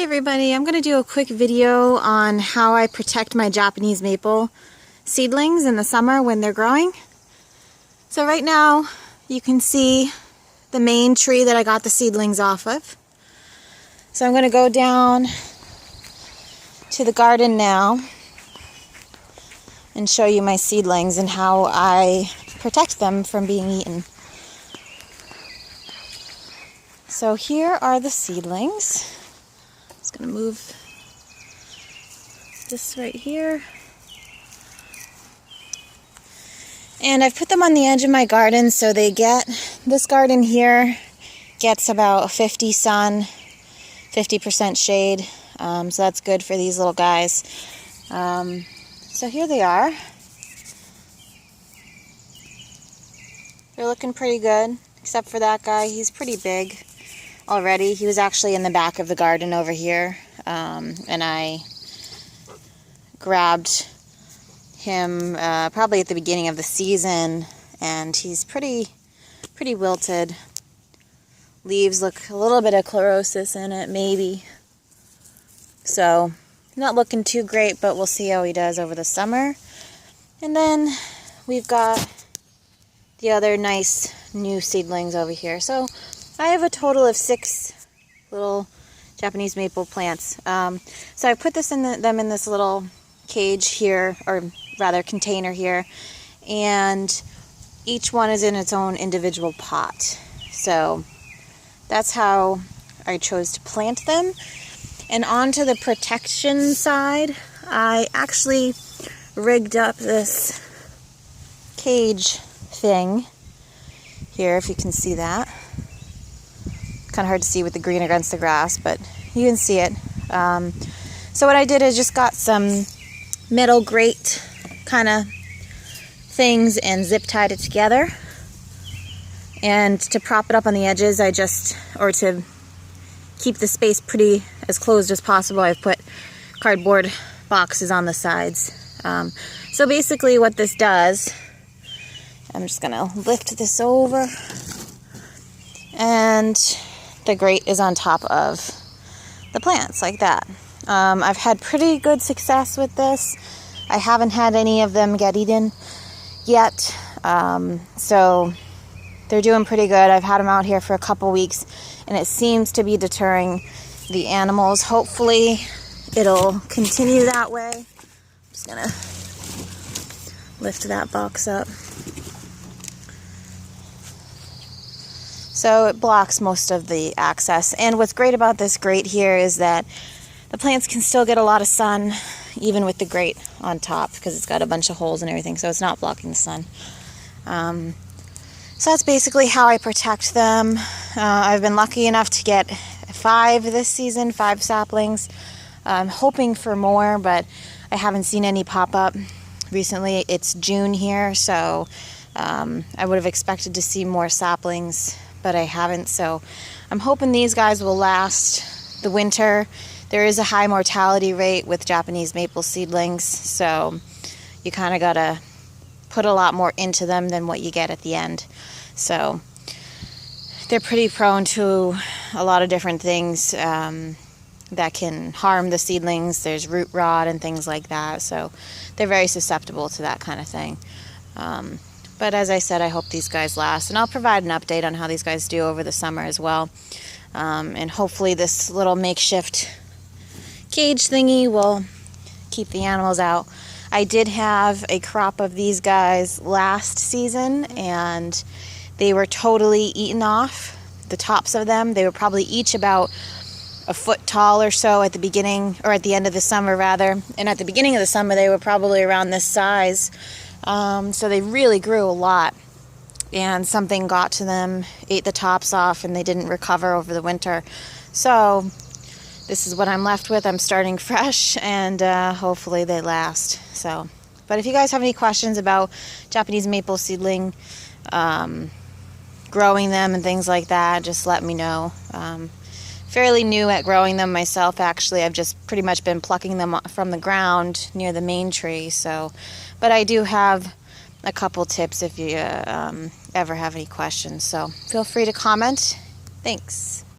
everybody, I'm going to do a quick video on how I protect my Japanese maple seedlings in the summer when they're growing. So right now you can see the main tree that I got the seedlings off of. So I'm going to go down to the garden now and show you my seedlings and how I protect them from being eaten. So here are the seedlings. Just going to move this right here. And I've put them on the edge of my garden so they get, this garden here gets about 50 sun, 50% shade. So that's good for these little guys. So here they are. They're looking pretty good, except for that guy. He's pretty big already. He was actually in the back of the garden over here, and I grabbed him probably at the beginning of the season, and he's pretty wilted. Leaves look a little bit of chlorosis in it, maybe. So not looking too great, but we'll see how he does over the summer. And then we've got the other nice new seedlings over here. So I have a total of 6 little Japanese maple plants. So I put them in this little cage here, or rather container here, and each one is in its own individual pot. So that's how I chose to plant them. And onto the protection side, I actually rigged up this cage thing here, if you can see that. Kind of hard to see with the green against the grass, but you can see it. So what I did is just got some metal grate kind of things and zip tied it together. And to prop it up on the edges, or to keep the space pretty as closed as possible, I've put cardboard boxes on the sides. So basically what this does, I'm just gonna lift this over, and the grate is on top of the plants like that. I've had pretty good success with this. I haven't had any of them get eaten yet, so they're doing pretty good. I've had them out here for a couple weeks, and it seems to be deterring the animals. Hopefully it'll continue that way. I'm just gonna lift that box up. So it blocks most of the access. And what's great about this grate here is that the plants can still get a lot of sun even with the grate on top, because it's got a bunch of holes and everything, so it's not blocking the sun. So that's basically how I protect them. I've been lucky enough to get 5 this season, 5 saplings. I'm hoping for more, but I haven't seen any pop up recently. It's June here, so I would have expected to see more saplings, but I haven't. So I'm hoping these guys will last the winter. There is a high mortality rate with Japanese maple seedlings, so you kind of gotta put a lot more into them than what you get at the end. So they're pretty prone to a lot of different things that can harm the seedlings. There's root rot and things like that, so they're very susceptible to that kind of thing. But as I said, I hope these guys last, and I'll provide an update on how these guys do over the summer as well. And hopefully this little makeshift cage thingy will keep the animals out. I did have a crop of these guys last season, and they were totally eaten off, the tops of them. They were probably each about a foot tall or so at the beginning, or at the end of the summer rather. And at the beginning of the summer they were probably around this size. So they really grew a lot, and something got to them, ate the tops off, and they didn't recover over the winter. So this is what I'm left with. I'm starting fresh, and hopefully they last. So, but if you guys have any questions about Japanese maple seedling, growing them and things like that, just let me know. Fairly new at growing them myself, actually. I've just pretty much been plucking them from the ground near the main tree. So, but I do have a couple tips if you ever have any questions. So feel free to comment. Thanks.